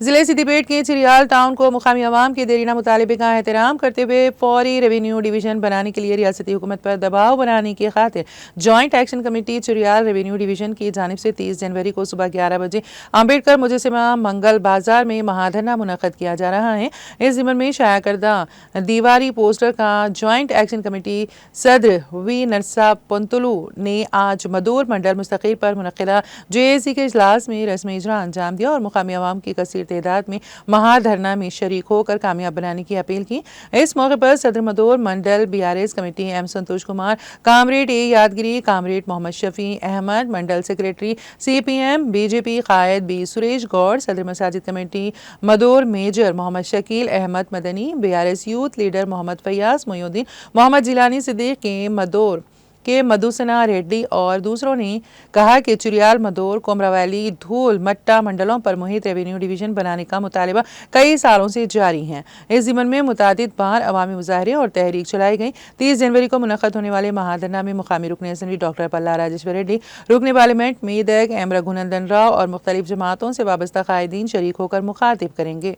ضلع سدی پیٹ کے چریال ٹاؤن کو مقامی عوام کے دیرینہ مطالبے کا احترام کرتے ہوئے فوری ریونیو ڈویژن بنانے کے لیے ریاستی حکومت پر دباؤ بنانے کی خاطر joint action committee Cheriyal revenue division کی جانب سے 30 جنوری کو صبح 11 بجے امبیڈکر مجسمہ منگل بازار میں مہادھرنا منعقد کیا جا رہا ہے۔ اس ضمن میں شائع کردہ دیواری پوسٹر کا جوائنٹ ایکشن کمیٹی صدر وی نرسا پنتلو نے آج مدور منڈل مستقل پر منعقدہ JAC کے اجلاس میں رسمی اجرا انجام دیا اور مقامی عوام کی کثیر تعداد میں مہادھرنا میں شریک ہو کر کامیاب بنانے کی اپیل کی۔ اس موقع پر صدر مدور منڈل BRS کمیٹی ایم سنتوش کمار، کامریڈ اے یادگیری، کامریڈ محمد شفیع احمد، منڈل سیکریٹری CPM BJP قائد B سریش گوڑ، صدر مساجد کمیٹی مدور میجر محمد Shakeel Ahmad Madani, BRS youth leader محمد فیاض محی الدین، محمد جیلانی صدیق کے مدور کے مدھوسنا ریڈی اور دوسروں نے کہا کہ چریال مدور کومراویلی دھول مٹا منڈلوں پر محیط ریونیو ڈویژن بنانے کا مطالبہ کئی سالوں سے جاری ہے۔ اس ضمن میں متعدد بار عوامی مظاہرے اور تحریک چلائی گئی۔ 30 جنوری کو منعقد ہونے والے مہادھرنا میں مقامی رکن اسمبلی ڈاکٹر پلا راجیشور ریڈی، رکن پارلیمنٹ میدک ایم رگھونندن راؤ اور مختلف جماعتوں سے وابستہ قائدین شریک ہو کر مخاطب کریں گے۔